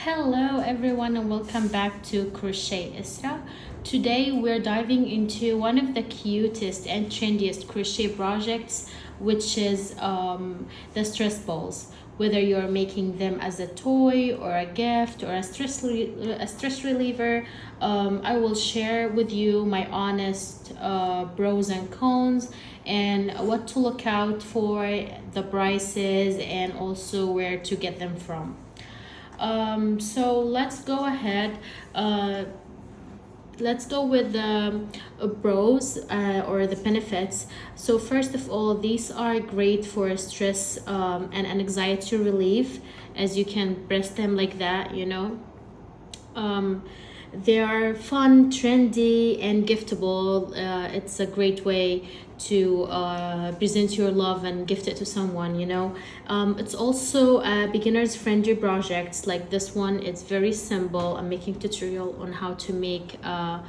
Hello everyone and welcome back to Crochet Isra. Today we're diving into one of the cutest and trendiest crochet projects, which is the stress balls. Whether you're making them as a toy or a gift or a stress reliever, I will share with you my honest pros and cons and what to look out for, the prices, and also where to get them from. So let's go ahead. Let's go with the pros or the benefits. So first of all, these are great for stress and anxiety relief, as you can press them like that, you know. They are fun, trendy, and giftable. It's a great way to present your love and gift it to someone, you know. It's also a beginner's friendly project like this one. It's very simple. I'm making tutorial on how to make a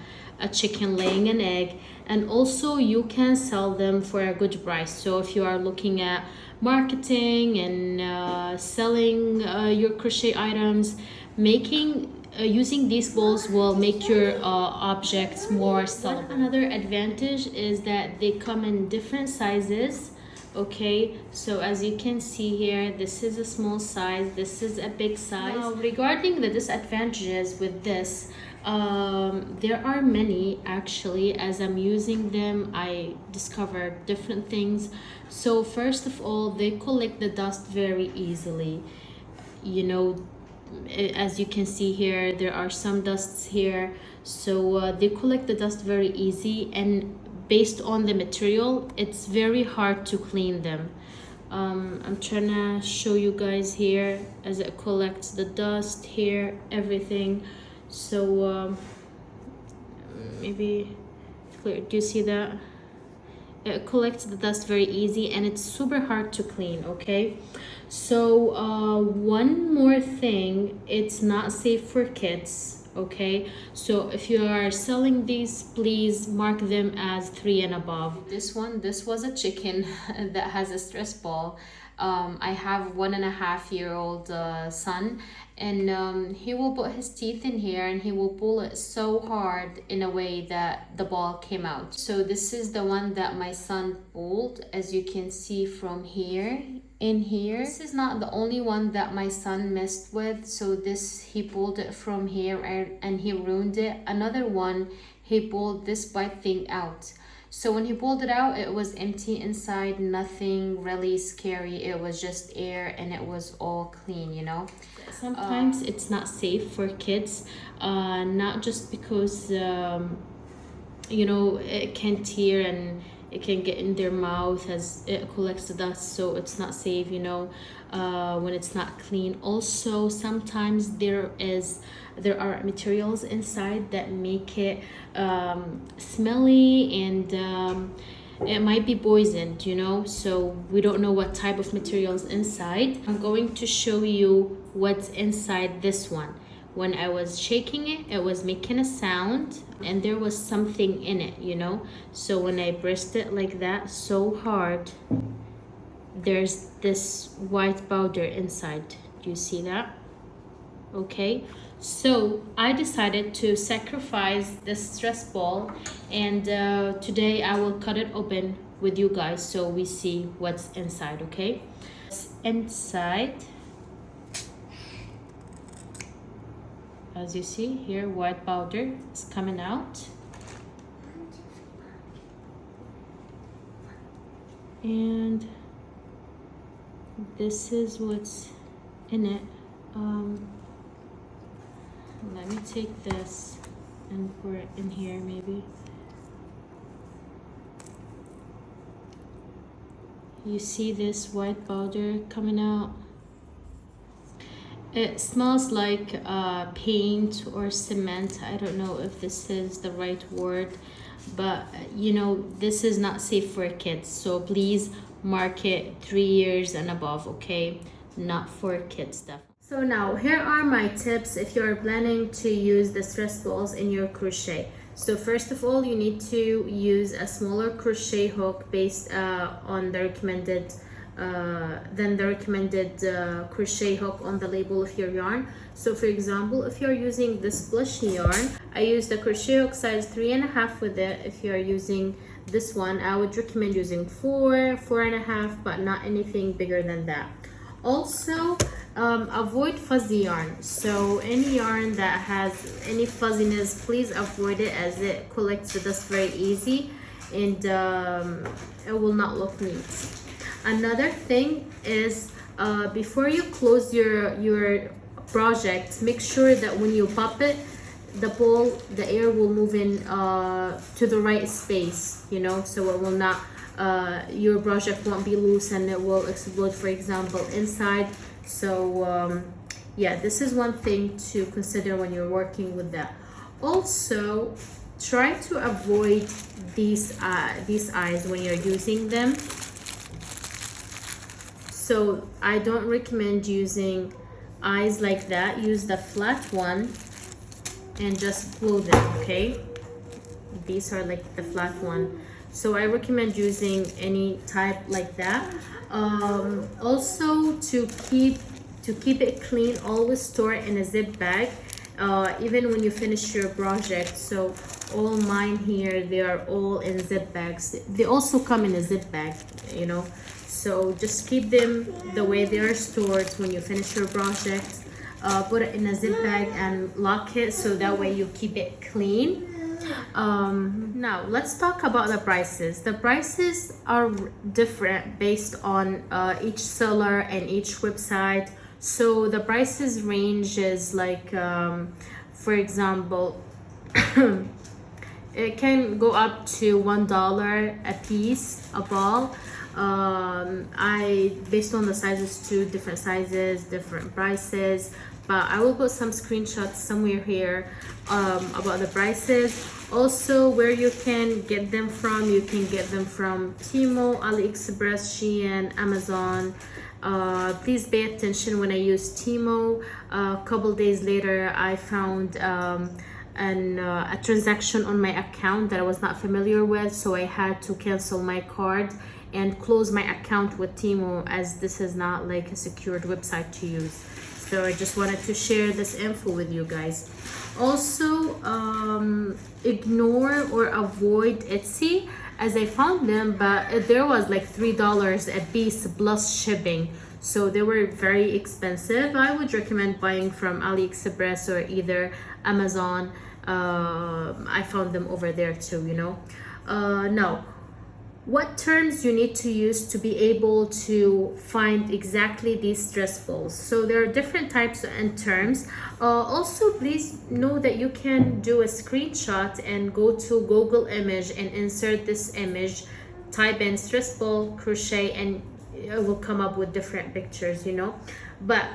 chicken laying an egg, and also you can sell them for a good price. So if you are looking at marketing and selling your crochet items, using these balls will make your objects more sellable. Another advantage is that they come in different sizes. Okay, so as you can see here, this is a small size, this is a big size. Now, regarding the disadvantages with this, there are many actually. As I'm using them, I discovered different things. So first of all, they collect the dust very easily, you know. As you can see here, there are some dusts here, so they collect the dust very easy, and based on the material, it's very hard to clean them. I'm trying to show you guys here as it collects the dust here, everything. So maybe clear. Do you see that? It collects the dust very easy and it's super hard to clean. Okay, so one more thing, it's not safe for kids. Okay, so if you are selling these, please mark them as 3 and above. This was a chicken that has a stress ball. I have 1.5-year-old son, and he will put his teeth in here and he will pull it so hard in a way that the ball came out. So this is the one that my son pulled, as you can see from here. In here, this is not the only one that my son messed with. So this, he pulled it from here and he ruined it. Another one, he pulled this white thing out. So when he pulled it out, it was empty inside, nothing really scary. It was just air and it was all clean, you know. Sometimes it's not safe for kids, not just because you know, it can tear and it can get in their mouth as it collects the dust, so it's not safe, you know, when it's not clean. Also, sometimes there are materials inside that make it smelly, and it might be poisoned, you know, so we don't know what type of materials inside. I'm going to show you what's inside this one. When I was shaking it, it was making a sound and there was something in it, you know. So when I pressed it like that so hard, there's this white powder inside. Do you see that? Okay, so I decided to sacrifice this stress ball, and today I will cut it open with you guys so we see what's inside. Okay, inside, as you see here, white powder is coming out, and this is what's in it. Let me take this and pour it in here maybe. You see this white powder coming out? It smells like paint or cement. I don't know if this is the right word, but you know, this is not safe for kids, so please mark it 3 years and above. Okay, not for kids stuff. So now here are my tips if you're planning to use the stress balls in your crochet. So first of all, you need to use a smaller crochet hook based on the recommended than the recommended crochet hook on the label of your yarn. So for example, if you're using this blush yarn, I use the crochet hook size 3.5 with it. If you're using this one, I would recommend using 4.5, but not anything bigger than that. Also, avoid fuzzy yarn. So any yarn that has any fuzziness, please avoid it, as it collects the dust very easy, and it will not look neat. Another thing is, before you close your project, make sure that when you pop it, the air will move in to the right space, you know, so it will not your project won't be loose and it will explode, for example, inside. So yeah, this is one thing to consider when you're working with that. Also, try to avoid these eyes when you're using them. So I don't recommend using eyes like that. Use the flat one and just glue them, okay? These are like the flat one. So I recommend using any type like that. Also, to keep it clean, always store it in a zip bag, even when you finish your project. So all mine here, they are all in zip bags. They also come in a zip bag, you know. So just keep them the way they are stored when you finish your project. Put it in a zip bag and lock it, so that way you keep it clean. Now let's talk about the prices. The prices are different based on each seller and each website. So the prices ranges like, for example, it can go up to $1 a piece, a ball. I based on the sizes too, different sizes, different prices, but I will put some screenshots somewhere here about the prices. Also, where you can get them from, you can get them from Temu, AliExpress, Shein, Amazon. Please pay attention when I use Temu. A couple days later, I found a transaction on my account that I was not familiar with, so I had to cancel my card and close my account with Temu, as this is not like a secured website to use. So I just wanted to share this info with you guys. Also, ignore or avoid Etsy, as I found them, but there was like $3 a piece plus shipping, so they were very expensive. I would recommend buying from AliExpress or either Amazon. I found them over there too, you know. Now, what terms you need to use to be able to find exactly these stress balls. So there are different types and terms. Also, please know that you can do a screenshot and go to Google image and insert this image, type in stress ball crochet, and it will come up with different pictures, you know. But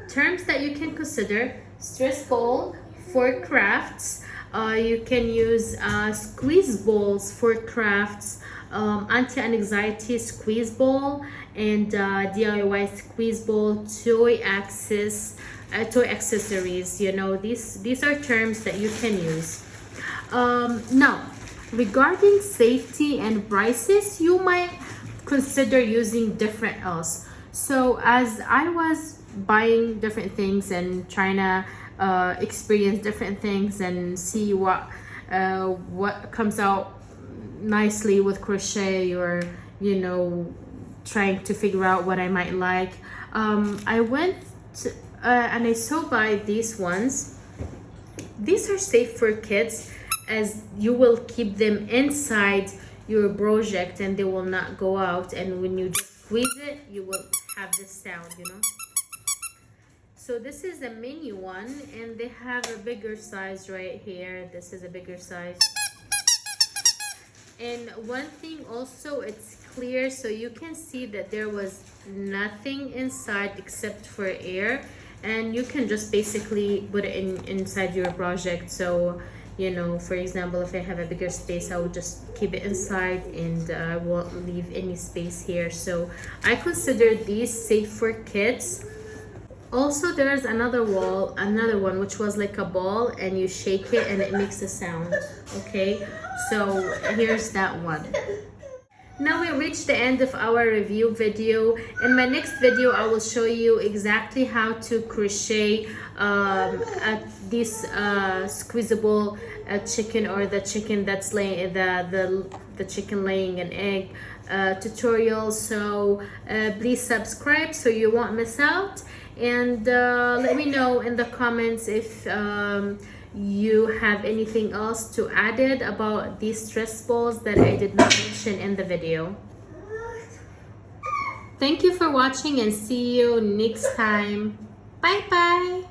terms that you can consider: stress ball for crafts, you can use squeeze balls for crafts, anti-anxiety squeeze ball, and DIY squeeze ball, toy accessories. You know, these are terms that you can use. Now, regarding safety and prices, you might consider using different else. So as I was buying different things and trying to experience different things and see what comes out nicely with crochet, or you know, trying to figure out what I might like, I went to, and I saw by these ones. These are safe for kids, as you will keep them inside your project and they will not go out, and when you just squeeze it, you will have this sound, you know. So this is a mini one, and they have a bigger size right here. This is a bigger size. And one thing also, it's clear, so you can see that there was nothing inside except for air, and you can just basically put it inside your project. So, you know, for example, if I have a bigger space, I will just keep it inside, and I won't leave any space here. So I consider these safe for kids. Also, there's another one which was like a ball, and you shake it and it makes a sound. Okay, so here's that one. Now we reached the end of our review video. In my next video, I will show you exactly how to crochet at this squeezable chicken, or the chicken that's laying the chicken laying an egg tutorial. So please subscribe so you won't miss out, and let me know in the comments if you have anything else to add it about these stress balls that I did not mention in the video. Thank you for watching, and see you next time. Bye bye.